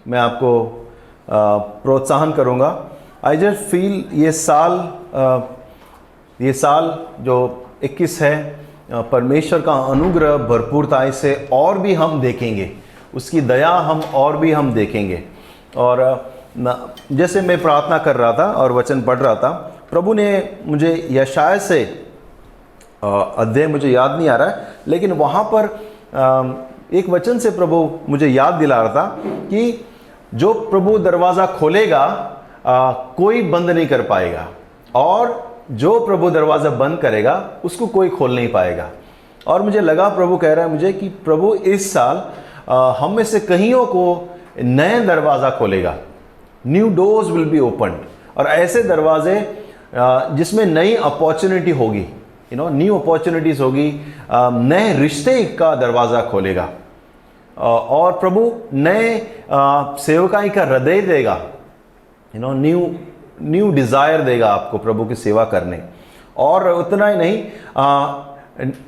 मैं आपको प्रोत्साहन करूँगा। आई जस्ट फील ये साल जो 21 है, परमेश्वर का अनुग्रह भरपूरताई से और भी हम देखेंगे, उसकी दया और भी हम देखेंगे। और जैसे मैं प्रार्थना कर रहा था और वचन पढ़ रहा था, प्रभु ने मुझे यशाया से अध्याय मुझे याद नहीं आ रहा है, लेकिन वहाँ पर एक वचन से प्रभु मुझे याद दिला रहा था कि जो प्रभु दरवाज़ा खोलेगा कोई बंद नहीं कर पाएगा, और जो प्रभु दरवाज़ा बंद करेगा उसको कोई खोल नहीं पाएगा। और मुझे लगा प्रभु कह रहा है मुझे कि प्रभु इस साल हम में से कईयों को नए दरवाज़ा खोलेगा। New doors will be opened, और ऐसे दरवाजे जिसमें नई अपॉर्चुनिटी होगी, न्यू अपॉर्चुनिटीज़ होगी, नए रिश्ते का दरवाज़ा खोलेगा, और प्रभु नए सेवकाई का हृदय देगा, न्यू डिज़ायर देगा आपको प्रभु की सेवा करने। और उतना ही नहीं,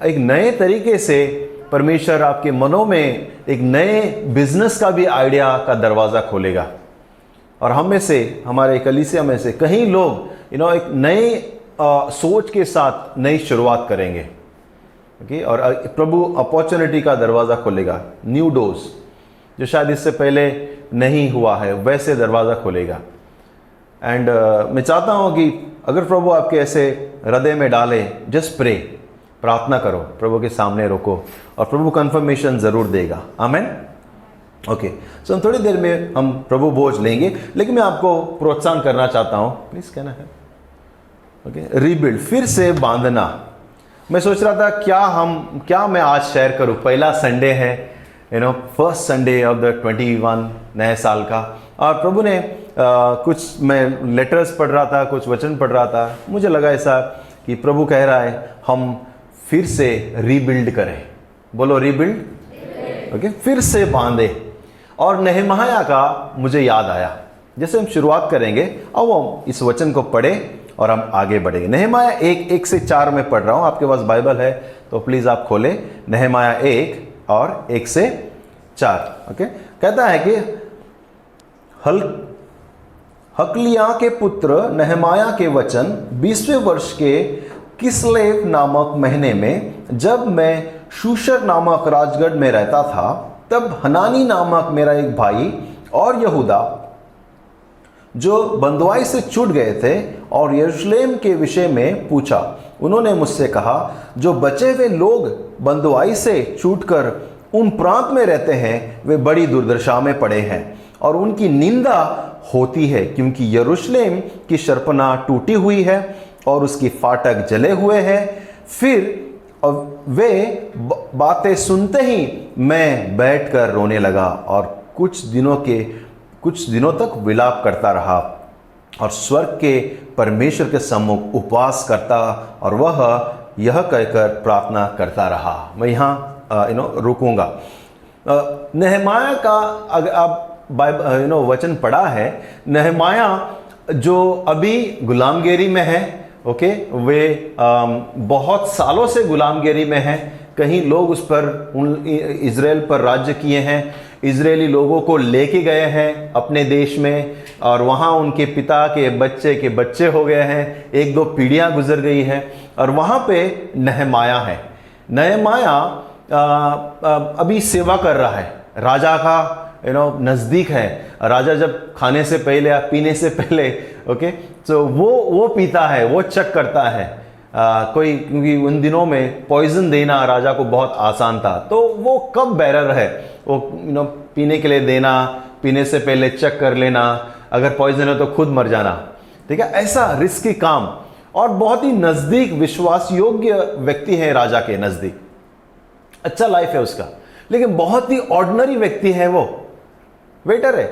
एक नए तरीके से परमेश्वर आपके मनों में एक नए बिजनेस का भी आइडिया का दरवाज़ा खोलेगा, और हम में से, हमारे कलीसिया में से कई लोग एक नए सोच के साथ नई शुरुआत करेंगे। ओके, और प्रभु अपॉर्चुनिटी का दरवाज़ा खोलेगा, न्यू डोर्स जो शायद इससे पहले नहीं हुआ है वैसे दरवाज़ा खोलेगा। एंड मैं चाहता हूँ कि अगर प्रभु आपके ऐसे हृदय में डाले, जस्ट प्रे, प्रार्थना करो, प्रभु के सामने रोको, और प्रभु कंफर्मेशन ज़रूर देगा। आमेन। ओके, सो हम थोड़ी देर में हम प्रभु भोज लेंगे, लेकिन मैं आपको प्रोत्साहन करना चाहता हूँ, प्लीज़ कहना है। ओके, रीबिल्ड, फिर से बांधना। मैं सोच रहा था क्या मैं आज शेयर करूँ। पहला संडे है, फर्स्ट संडे ऑफ द 21 नए साल का, और प्रभु ने कुछ, मैं लेटर्स पढ़ रहा था, कुछ वचन पढ़ रहा था, मुझे लगा ऐसा कि प्रभु कह रहा है हम फिर से रीबिल्ड करें। बोलो रीबिल्ड। ओके, फिर से बांधे। और नहमाया का मुझे याद आया। जैसे हम शुरुआत करेंगे, अब हम इस वचन को पढ़ें और हम आगे बढ़ेंगे। नहमाया 1 से 4 में पढ़ रहा हूँ, आपके पास बाइबल है तो प्लीज़ आप खोलें। नहमाया 1 और 1 से 4। ओके, कहता है कि हकलिया के पुत्र नहमाया के वचन 20वें वर्ष के किस्लेव नामक महीने में, जब मैं शूशर नामक राजगढ़ में रहता था, तब हनानी नामक मेरा एक भाई और यहूदा जो बंधुआई से छूट गए थे और यरूशलेम के विषय में पूछा। उन्होंने मुझसे कहा, जो बचे हुए लोग बंधुआई से छूटकर उन प्रांत में रहते हैं वे बड़ी दुर्दशा में पड़े हैं और उनकी निंदा होती है, क्योंकि यरूशलेम की शर्पना टूटी हुई है और उसकी फाटक जले हुए हैं। फिर वे बातें सुनते ही मैं बैठकर रोने लगा और कुछ दिनों तक विलाप करता रहा और स्वर्ग के परमेश्वर के सम्मुख उपवास करता, और वह यह कहकर प्रार्थना करता रहा। मैं यहाँ रुकूंगा। नहमाया का अगर आप बाइबल वचन पढ़ा है, नहमाया जो अभी गुलामगिरी में है, ओके, वे बहुत सालों से गुलामगिरी में है। कहीं लोग उस पर इज़राइल पर राज्य किए हैं, इजरायली लोगों को लेके गए हैं अपने देश में, और वहाँ उनके पिता के बच्चे हो गए हैं, 1-2 पीढ़ियाँ गुजर गई हैं, और वहाँ पे नहमाया है। नहमाया अभी सेवा कर रहा है, राजा का नज़दीक है। राजा जब खाने से पहले या पीने से पहले, ओके, तो वो पीता है, वो चेक करता है क्योंकि उन दिनों में पॉइजन देना राजा को बहुत आसान था, तो वो कब बैरर है, वो पीने के लिए देना, पीने से पहले चेक कर लेना, अगर पॉइजन है तो खुद मर जाना, ठीक है, ऐसा रिस्की काम। और बहुत ही नज़दीक विश्वास योग्य व्यक्ति है राजा के नज़दीक, अच्छा लाइफ है उसका, लेकिन बहुत ही ऑर्डिनरी व्यक्ति है। वो वेटर है,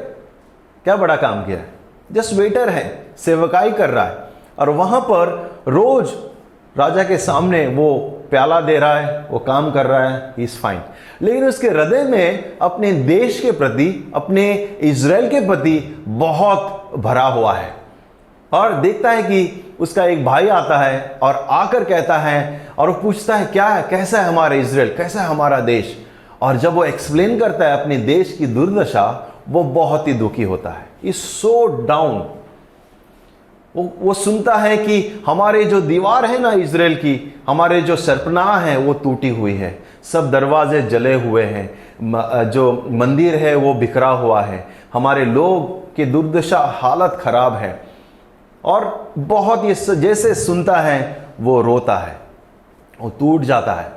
क्या बड़ा काम किया है, जस्ट वेटर है, सेवकाई कर रहा है, और वहां पर रोज राजा के सामने वो प्याला दे रहा है, वो काम कर रहा है, ही इज फाइन। लेकिन उसके हृदय में अपने देश के प्रति, अपने इजराइल के प्रति बहुत भरा हुआ है। और देखता है कि उसका एक भाई आता है और आकर कहता है, और वो पूछता है क्या है, कैसा है हमारा इजराइल, कैसा है हमारा देश। और जब वो एक्सप्लेन करता है अपने देश की दुर्दशा, वो बहुत ही दुखी होता है, इज सो डाउन। वो सुनता है कि हमारे जो दीवार है ना इजराइल की, हमारे जो सरपनाह है वो टूटी हुई है, सब दरवाजे जले हुए हैं, जो मंदिर है वो बिखरा हुआ है, हमारे लोग की दुर्दशा हालत खराब है। और बहुत ये जैसे सुनता है वो रोता है, वो टूट जाता है,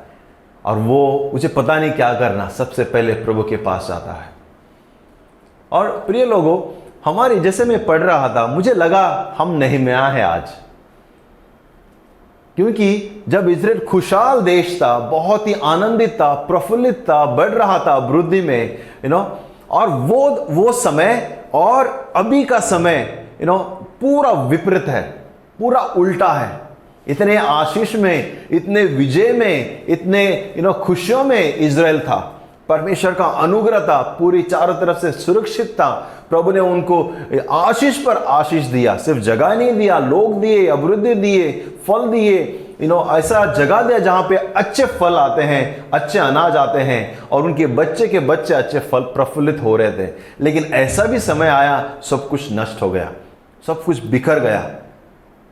और वो मुझे पता नहीं क्या करना, सबसे पहले प्रभु के पास जाता है। और प्रिय लोगों, हमारी जैसे मैं पढ़ रहा था, मुझे लगा हम नहम्याह है आज, क्योंकि जब इजराइल खुशहाल देश था, बहुत ही आनंदित था, प्रफुल्लित था, बढ़ रहा था वृद्धि में, और वो समय और अभी का समय पूरा विपरीत है, पूरा उल्टा है। इतने आशीष में, इतने विजय में, इतने खुशियों में इजराइल था, परमेश्वर का अनुग्रह था, पूरी चारों तरफ से सुरक्षित था। प्रभु ने उनको आशीष पर आशीष दिया, सिर्फ जगह नहीं दिया, लोग दिए, अभिवृद्धि दिए, फल दिए, ऐसा जगह दिया जहां पे अच्छे फल आते हैं, अच्छे अनाज आते हैं, और उनके बच्चे के बच्चे अच्छे फल प्रफुल्लित हो रहे थे। लेकिन ऐसा भी समय आया, सब कुछ नष्ट हो गया, सब कुछ बिखर गया,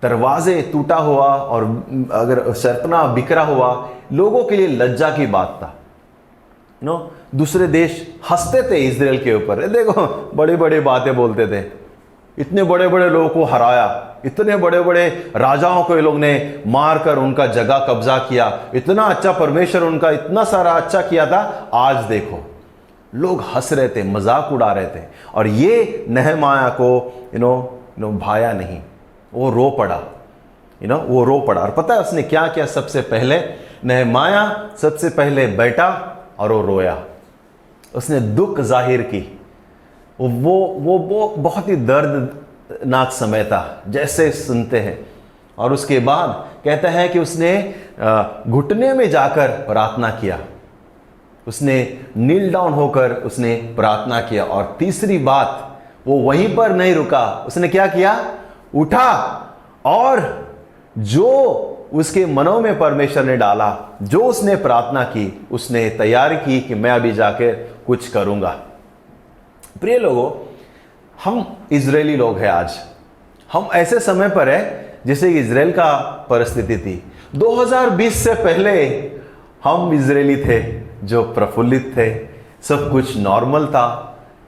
दरवाजे टूटा हुआ, और अगर सरपना बिखरा हुआ, लोगों के लिए लज्जा की बात था। दूसरे देश हंसते थे इजराइल के ऊपर, देखो बड़ी बड़ी बातें बोलते थे, इतने बड़े बड़े लोगों को हराया, इतने बड़े बड़े राजाओं को ये लोग ने मारकर उनका जगह कब्जा किया, इतना अच्छा परमेश्वर उनका इतना सारा अच्छा किया था। आज देखो लोग हंस रहे थे, मजाक उड़ा रहे थे, और ये नहम्याह को भाया नहीं, वो रो पड़ा, वो रो पड़ा। और पता है उसने क्या किया? सबसे पहले नहम्याह सबसे पहले बैठा और वो रोया, उसने दुख जाहिर की। वो बहुत ही दर्दनाक समय था, जैसे सुनते हैं। और उसके बाद कहता है कि उसने घुटने में जाकर प्रार्थना किया, उसने नील डाउन होकर उसने प्रार्थना किया। और तीसरी बात, वो वहीं पर नहीं रुका, उसने क्या किया? उठा, और जो उसके मनों में परमेश्वर ने डाला, जो उसने प्रार्थना की, उसने तैयारी की कि मैं अभी जाकर कुछ करूंगा। प्रिय लोगों, हम इजरायली लोग हैं आज, हम ऐसे समय पर है जैसे इजराइल का परिस्थिति थी। 2020 से पहले हम इजरायली थे जो प्रफुल्लित थे, सब कुछ नॉर्मल था,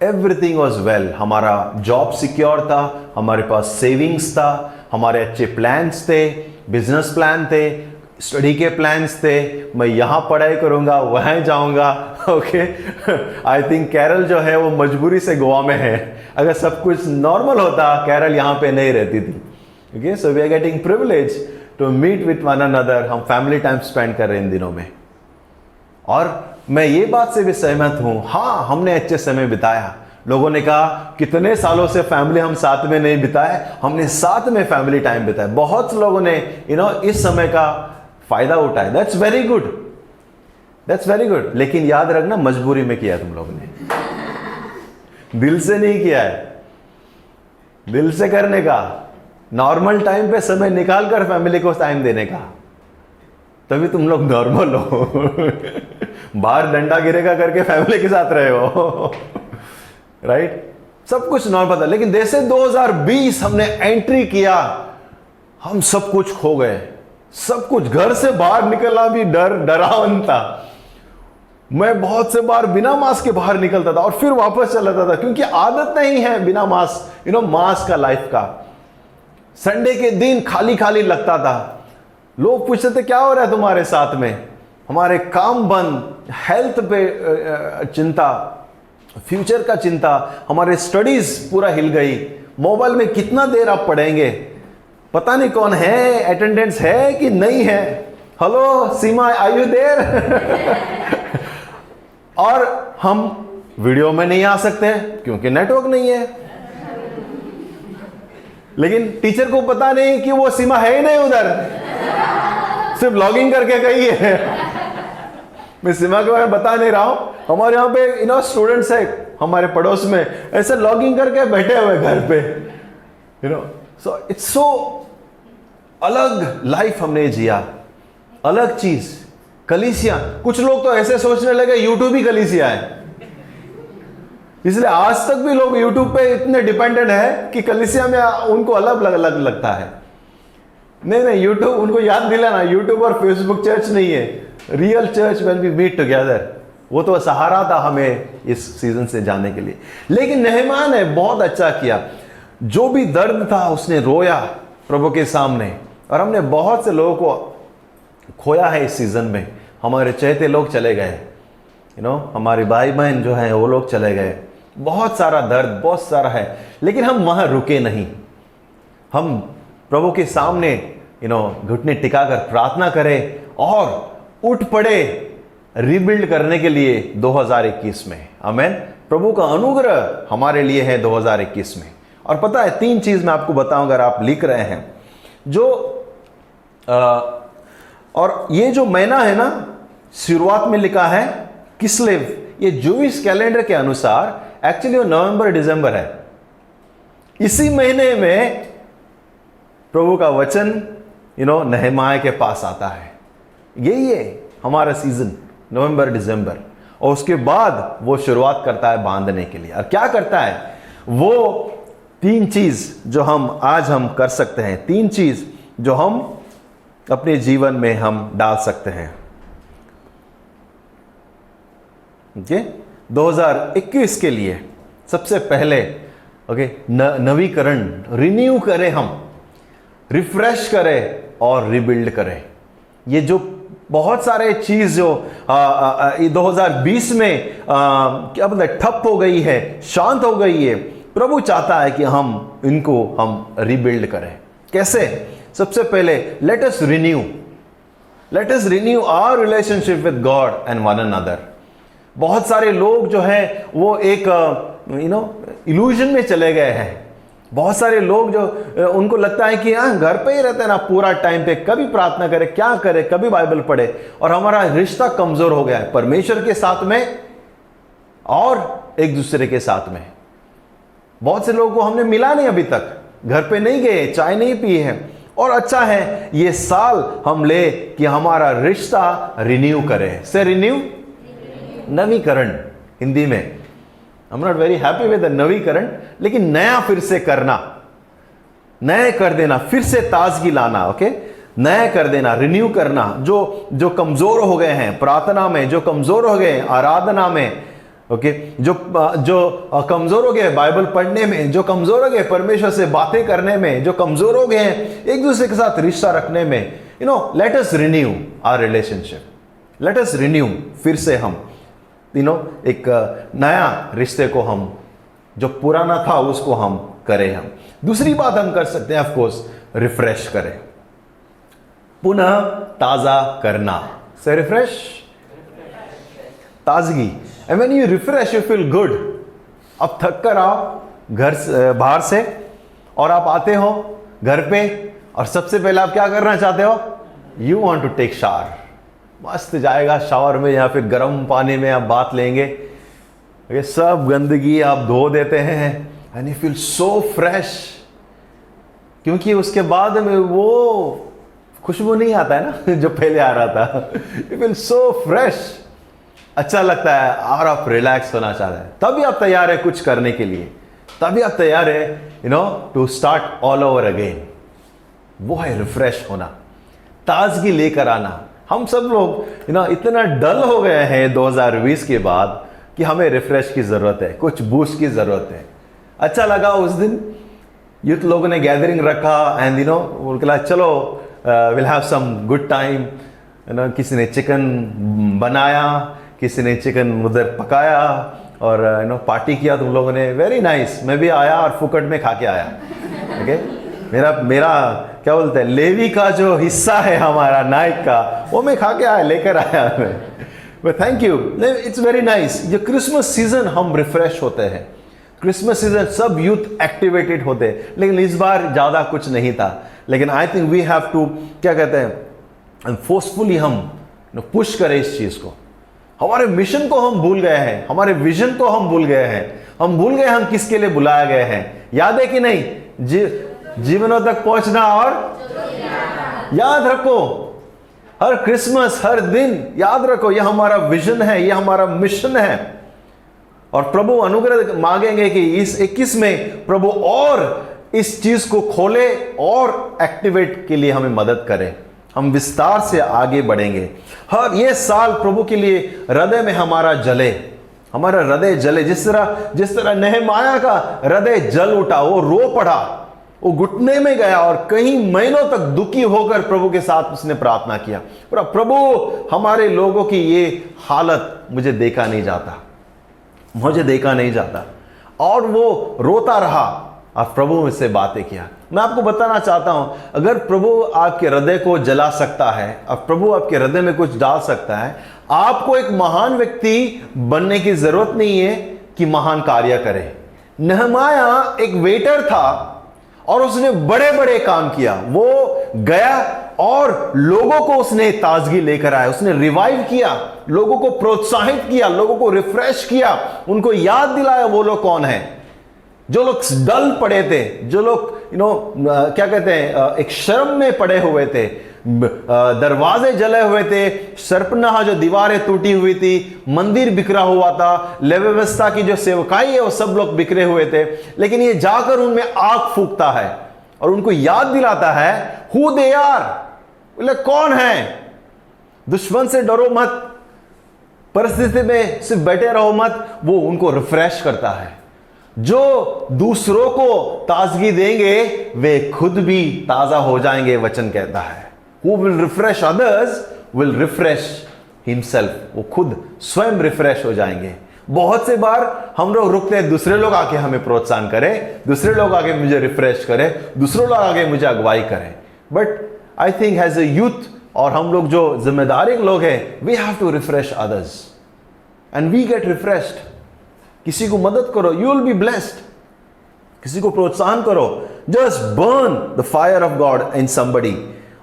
एवरीथिंग वॉज वेल, हमारा जॉब सिक्योर था, हमारे पास सेविंग्स था, हमारे अच्छे प्लान्स थे, बिजनेस प्लान थे, स्टडी के प्लान्स थे, मैं यहाँ पढ़ाई करूँगा, वहाँ जाऊँगा। ओके, आई थिंक कैरल जो है वो मजबूरी से गोवा में है, अगर सब कुछ नॉर्मल होता कैरल यहाँ पे नहीं रहती थी। Okay, so we are getting privilege to meet with one another, हम फैमिली टाइम स्पेंड कर रहे हैं इन दिनों में। और मैं ये बात से भी सहमत हूँ, हाँ हमने अच्छे समय बिताया। लोगों ने कहा कितने सालों से फैमिली हम साथ में नहीं बिताए, हमने साथ में फैमिली टाइम बिताया। बहुत लोगों ने इस समय का फायदा उठाया, that's very good, that's very good. लेकिन याद रखना, मजबूरी में किया तुम लोगों ने, दिल से नहीं किया है। दिल से करने का, नॉर्मल टाइम पे समय निकाल कर फैमिली को टाइम देने का, तभी तुम लोग नॉर्मल हो। बाहर डंडा गिरेगा करके फैमिली के साथ रहे हो, राइट? सब कुछ नॉर्मल था। लेकिन जैसे 2020 हमने एंट्री किया, हम सब कुछ खो गए, सब कुछ। घर से बाहर निकलना भी डरावन था। मैं बहुत से बार बिना मास्क के बाहर निकलता था और फिर वापस चला जाता था, क्योंकि आदत नहीं है बिना मास्क, मास्क का, लाइफ का। संडे के दिन खाली खाली लगता था। लोग पूछते थे क्या हो रहा है तुम्हारे साथ में? हमारे काम बंद, हेल्थ पे चिंता, फ्यूचर का चिंता, हमारे स्टडीज पूरा हिल गई। मोबाइल में कितना देर आप पढ़ेंगे, पता नहीं कौन है, अटेंडेंस है कि नहीं है। Hello Seema, are you there? और हम वीडियो में नहीं आ सकते क्योंकि नेटवर्क नहीं है। लेकिन टीचर को पता नहीं कि वो सीमा है ही नहीं उधर, सिर्फ लॉगिंग करके गई है। मैं सीमा के बारे में बता नहीं रहा हूं। हमारे यहाँ पे स्टूडेंट्स है हमारे पड़ोस में, ऐसे लॉगिंग करके बैठे हुए घर पे, सो इट्स सो अलग लाइफ हमने जिया, अलग चीज। कलीसिया, कुछ लोग तो ऐसे सोचने लगे यूट्यूब ही कलीसिया है। इसलिए आज तक भी लोग YouTube पे इतने डिपेंडेंट है कि कलीसिया में उनको अलग अलग लगता है। नहीं, YouTube उनको याद दिलाना, YouTube और Facebook चर्च नहीं है, real church when we meet together. वो तो सहारा था हमें इस सीजन से जाने के लिए। लेकिन नहम्याह ने बहुत अच्छा किया, जो भी दर्द था उसने रोया प्रभु के सामने। और हमने बहुत से लोगों को खोया है इस सीजन में। हमारे चहेते लोग चले गए, हमारे भाई बहन जो है वो लोग चले गए, बहुत सारा दर्द, बहुत सारा है। लेकिन हम वहां रुके नहीं, हम प्रभु के सामने घुटने टिकाकर प्रार्थना करें और उठ पड़े रिबिल्ड करने के लिए 2021 में। आमेन। प्रभु का अनुग्रह हमारे लिए है 2021 में। और पता है 3 चीज मैं आपको बताऊं, अगर आप लिख रहे हैं, और ये जो महीना है ना, शुरुआत में लिखा है किस्लेव, ये जूइश कैलेंडर के अनुसार एक्चुअली वो नवंबर दिसंबर है। इसी महीने में प्रभु का वचन नहम्याह के पास आता है। यही है हमारा सीजन, नवंबर दिसंबर। और उसके बाद वो शुरुआत करता है बांधने के लिए। और क्या करता है वो 3 चीज जो आज हम कर सकते हैं, 3 चीज जो हम अपने जीवन में हम डाल सकते हैं। ओके, 2021 के लिए सबसे पहले नवीकरण, रिन्यू करें, हम रिफ्रेश करें और रिबिल्ड करें। ये जो बहुत सारे चीज जो 2020 में क्या बोलते हैं, ठप हो गई है, शांत हो गई है, प्रभु चाहता है कि हम रिबिल्ड करें। कैसे? सबसे पहले let us renew our relationship with God and one another. बहुत सारे लोग जो हैं वो एक इल्यूजन में चले गए हैं। बहुत सारे लोग जो उनको लगता है कि घर पे ही रहते हैं ना पूरा टाइम पे, कभी प्रार्थना करे, क्या करे, कभी बाइबल पढ़े, और हमारा रिश्ता कमजोर हो गया है परमेश्वर के साथ में और एक दूसरे के साथ में। बहुत से लोगों को हमने मिला नहीं अभी तक, घर पे नहीं गए, चाय नहीं पी है। और अच्छा है ये साल हम ले कि हमारा रिश्ता रिन्यू करें। से रिन्यू, नवीकरण हिंदी में। I am not very happy with नवीकरण, लेकिन नया फिर से करना, नया कर देना, फिर से ताजगी लाना। ओके, नया कर देना, रिन्यू करना। जो कमजोर हो गए हैं प्रार्थना में, जो कमजोर हो गए आराधना में, ओके, जो कमजोर हो गए बाइबल पढ़ने में, जो कमजोर हो गए परमेश्वर से बातें करने में, जो कमजोर हो गए हैं एक दूसरे के साथ रिश्ता रखने में, let us renew our relationship, let us renew, फिर से हम एक नया रिश्ते को हम, जो पुराना था उसको हम करें। हम दूसरी बात हम कर सकते हैं, ऑफ कोर्स, रिफ्रेश करें, पुनः ताजा करना। से रिफ्रेश, ताजगी। And when you refresh you feel good. अब थक कर आओ घर से, बाहर से, और आप आते हो घर पे, और सबसे पहले आप क्या करना चाहते हो? You want to take shower. मस्त जाएगा शावर में या फिर गर्म पानी में आप बात लेंगे, सब गंदगी आप धो देते हैं and you feel so fresh, क्योंकि उसके बाद में वो खुशबू नहीं आता है ना जो पहले आ रहा था। यू फील सो फ्रेश, अच्छा लगता है और आप रिलैक्स होना चाहते हैं। तभी आप तैयार है कुछ करने के लिए, तभी आप तैयार है to start all over again. वो है रिफ्रेश होना, ताजगी लेकर आना। हम सब लोग इतना डल हो गए हैं 2020 के बाद कि हमें रिफ्रेश की जरूरत है, कुछ बूस्ट की जरूरत है। अच्छा लगा उस दिन यूथ लोगों ने गैदरिंग रखा एंड बोला चलो will have some good time. किसी ने चिकन बनाया, किसी ने चिकन उधर पकाया और पार्टी किया तुम लोगों ने, वेरी नाइस। मैं भी आया और फुकट में खा के आया। ओके, मेरा क्या बोलते हैं, लेवी का जो हिस्सा है हमारा नाइट का, वो मैं खा के आया, लेकर आया मैं। Thank you, it's very nice. ये क्रिसमस सीजन हम रिफ्रेश होते हैं, क्रिसमस सीजन सब यूथ एक्टिवेटेड होते हैं, लेकिन इस बार ज्यादा कुछ नहीं था। लेकिन I think we have to, क्या कहते हैं, फोर्सफुली हम पुश करें इस चीज को। हमारे मिशन को हम भूल गए हैं, हमारे विजन को हम भूल गए हैं, हम भूल गए हम किसके लिए बुलाया गए हैं। याद है कि नहीं? जीवनों तक पहुंचना और याद रखो, हर क्रिसमस, हर दिन याद रखो, यह हमारा विजन है, यह हमारा मिशन है। और प्रभु अनुग्रह मांगेंगे कि इस 21 में प्रभु और इस चीज को खोले और एक्टिवेट के लिए हमें मदद करें। हम विस्तार से आगे बढ़ेंगे। हर ये साल प्रभु के लिए हृदय में हमारा हृदय जले। जिस तरह नेहमाया का हृदय जल उठा, वो रो पड़ा, वो घुटने में गया और कई महीनों तक दुखी होकर प्रभु के साथ उसने प्रार्थना किया, प्रभु हमारे लोगों की ये हालत मुझे देखा नहीं जाता। और वो रोता रहा और प्रभु से बातें किया। मैं आपको बताना चाहता हूं, अगर प्रभु आपके हृदय को जला सकता है, अब प्रभु आपके हृदय में कुछ डाल सकता है, आपको एक महान व्यक्ति बनने की जरूरत नहीं है कि महान कार्य करे। नेहमाया एक वेटर था और उसने बड़े बड़े काम किया। वो गया और लोगों को उसने ताजगी लेकर आया, उसने रिवाइव किया, लोगों को प्रोत्साहित किया, लोगों को रिफ्रेश किया, उनको याद दिलाया वो लोग कौन है। जो लोग डल पड़े थे, जो लोग क्या कहते हैं, एक शर्म में पड़े हुए थे, दरवाजे जले हुए थे, शर्पनाह जो दीवारें टूटी हुई थी, मंदिर बिखरा हुआ था, व्यवस्था की जो सेवकाई है वो सब लोग बिखरे हुए थे, लेकिन ये जाकर उनमें आग फूकता है और उनको याद दिलाता है हु दे आर, बोले कौन है। दुश्मन से डरो मत, परिस्थिति में सिर्फ बैठे रहो मत, वो उनको रिफ्रेश करता है। जो दूसरों को ताजगी देंगे वे खुद भी ताजा हो जाएंगे, वचन कहता है। Who will refresh others will refresh himself, वो खुद स्वयं रिफ्रेश हो जाएंगे। बहुत से बार हम लोग रुकते हैं, दूसरे लोग आके हमें प्रोत्साहन करें, दूसरे लोग आके मुझे रिफ्रेश करें, दूसरे लोग आके मुझे अगुवाई करें। But I think as a youth, और हम लोग जो जिम्मेदारी लोग हैं, we have to refresh others and we get refreshed. किसी को मदद करो, यू विल बी ब्लेस्ड। किसी को प्रोत्साहन करो, just burn the fire of God in somebody,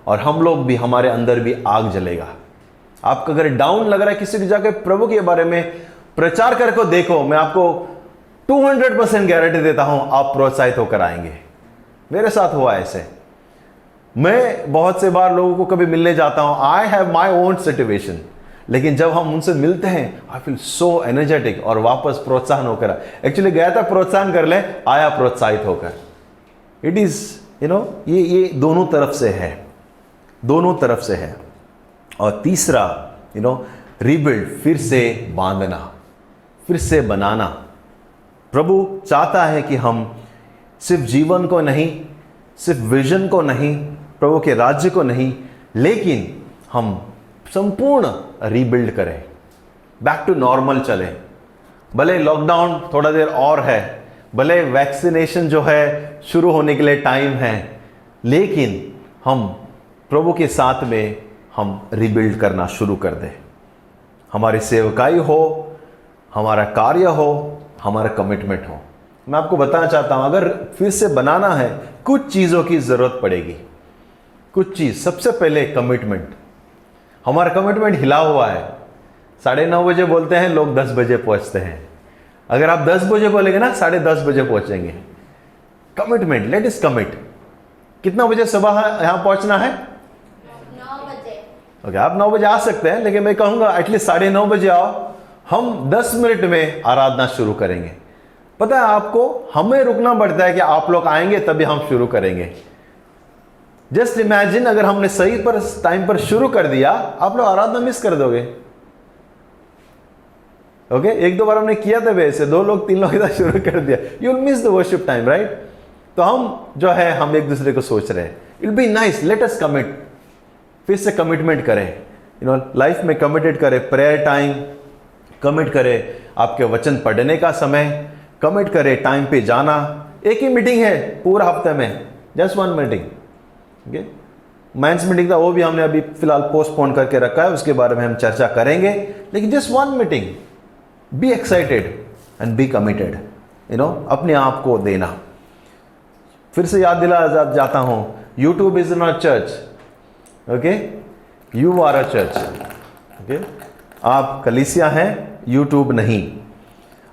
और हम लोग भी, हमारे अंदर भी आग जलेगा। आपका अगर डाउन लग रहा है, किसी को जाकर प्रभु के बारे में प्रचार करके देखो, मैं आपको 200% गारंटी देता हूं आप प्रोत्साहित होकर आएंगे। मेरे साथ हुआ ऐसे। मैं बहुत से बार लोगों को कभी मिलने जाता हूं, I have my own situation, लेकिन जब हम उनसे मिलते हैं आई फील सो एनर्जेटिक और वापस प्रोत्साहन होकर। एक्चुअली गया था प्रोत्साहन कर ले, आया प्रोत्साहित होकर। इट इज ये दोनों तरफ से है, दोनों तरफ से है। और तीसरा रीबिल्ड, फिर से बांधना, फिर से बनाना। प्रभु चाहता है कि हम सिर्फ जीवन को नहीं, सिर्फ विजन को नहीं, प्रभु के राज्य को नहीं, लेकिन हम संपूर्ण रीबिल्ड करें, बैक टू नॉर्मल चले। भले लॉकडाउन थोड़ा देर और है, भले वैक्सीनेशन जो है शुरू होने के लिए टाइम है, लेकिन हम प्रभु के साथ में हम रीबिल्ड करना शुरू कर दें। हमारी सेवकाई हो, हमारा कार्य हो, हमारा कमिटमेंट हो। मैं आपको बताना चाहता हूं, अगर फिर से बनाना है, कुछ चीज़ों की ज़रूरत पड़ेगी। कुछ चीज़, सबसे पहले कमिटमेंट। हमारा कमिटमेंट हिला हुआ है। 9:30 बजे बोलते हैं लोग, 10 बजे पहुंचते हैं। अगर आप 10 बजे बोलेंगे ना, 10:30 बजे पहुंचेंगे। कमिटमेंट, लेट इस कमिट। कितना बजे सुबह यहां पहुंचना है? 9 बजे। ओके, आप 9 बजे आ सकते हैं, लेकिन मैं कहूंगा एटलीस्ट 9:30 बजे आओ। हम 10 मिनट में आराधना शुरू करेंगे। पता है आपको, हमें रुकना पड़ता है कि आप लोग आएंगे तभी हम शुरू करेंगे। जस्ट इमेजिन, अगर हमने सही पर टाइम पर शुरू कर दिया, आप लोग आराधना मिस कर दोगे। ओके, 1-2 बार हमने किया था वैसे, 2 लोग 3 लोग इधर शुरू कर दिया, you will miss the worship time, right. तो हम जो है, हम एक दूसरे को सोच रहे हैं, it will be nice, let us commit. फिर से कमिटमेंट करें, लाइफ में कमिटेड करें। प्रेयर टाइम कमिट करें, आपके वचन पढ़ने का समय कमिट करें, टाइम पे जाना। एक ही मीटिंग है पूरा हफ्ते में, just 1 meeting. Okay, men's meeting था, वो भी हमने अभी फिलहाल पोस्टपोन करके रखा है, उसके बारे में हम चर्चा करेंगे, लेकिन just 1 meeting. Be excited and be committed, अपने आप को देना। फिर से याद दिला जाता हूं, YouTube is not church, okay, you are a church. Okay, आप कलीसिया हैं, यूट्यूब नहीं।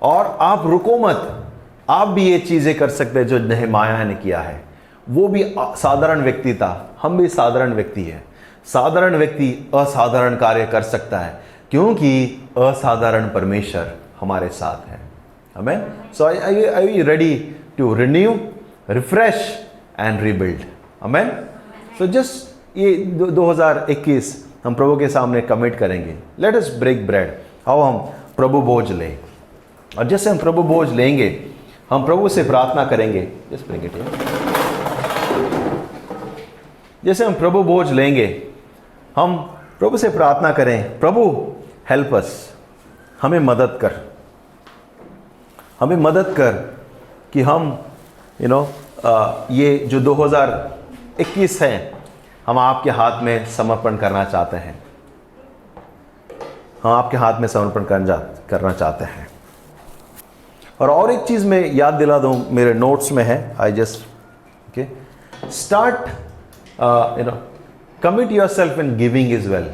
और आप रुको मत, आप भी ये चीजें कर सकते हैं जो नेहमाया ने किया है। वो भी साधारण व्यक्ति था, हम भी साधारण व्यक्ति हैं। साधारण व्यक्ति असाधारण कार्य कर सकता है, क्योंकि असाधारण परमेश्वर हमारे साथ है। Amen. So are you ready to renew, refresh and rebuild? Amen. So just ये 2021 हम प्रभु के सामने कमिट करेंगे. Let us break bread. आओ हम प्रभु भोज लें. और जैसे हम प्रभु भोज लेंगे, हम प्रभु से प्रार्थना करेंगे. Just bring it here. जैसे हम प्रभु भोज लेंगे, हम प्रभु से प्रार्थना करें, प्रभु हेल्प अस, हमें मदद कर, हमें मदद कर कि हम ये जो 2021 है हम आपके हाथ में समर्पण करना चाहते हैं. हम आपके हाथ में समर्पण करना चाहते हैं. और एक चीज़ मैं याद दिला दूं, मेरे नोट्स में है. I just okay start commit your self in giving is well.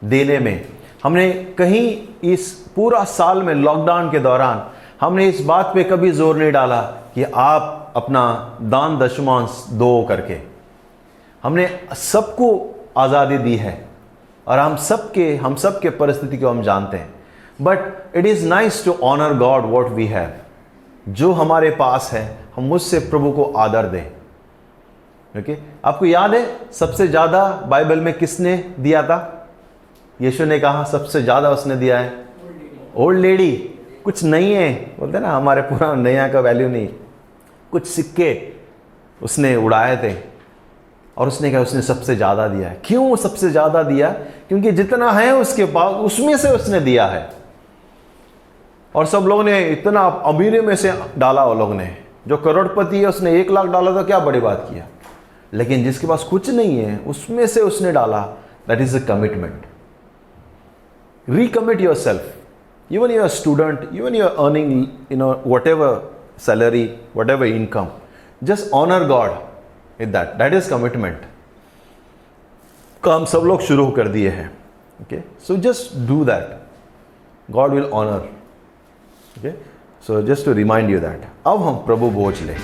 देने में हमने कहीं इस पूरा साल में लॉकडाउन के दौरान हमने इस बात पे कभी जोर नहीं डाला कि आप अपना दान दशमांश दो करके. हमने सबको आज़ादी दी है और हम सबके परिस्थिति को हम जानते हैं. But it is nice to honour God what we have. जो हमारे पास है हम उससे प्रभु को आदर दें. ओके आपको याद है सबसे ज़्यादा बाइबल में किसने दिया था? यीशु ने कहा सबसे ज़्यादा उसने दिया है ओल्ड लेडी. कुछ नहीं है, बोलते ना हमारे पुराना नया का वैल्यू नहीं. कुछ सिक्के उसने उड़ाए थे और उसने कहा उसने सबसे ज़्यादा दिया है. क्यों सबसे ज़्यादा दिया? क्योंकि जितना है उसके पास उसमें से उसने दिया है. और सब लोगों ने इतना अमीरी में से डाला. वो लोग ने जो करोड़पति है उसने 1 लाख डाला, तो क्या बड़ी बात किया. लेकिन जिसके पास कुछ नहीं है उसमें से उसने डाला. That is a commitment. Recommit yourself. Even you're a student, even you're earning, whatever salary, whatever income, just honor God with that. That is commitment. काम सब लोग शुरू कर दिए हैं. Okay, so just do that. God will honor. Okay, so just to remind you that. अब हम प्रभु भोज लें.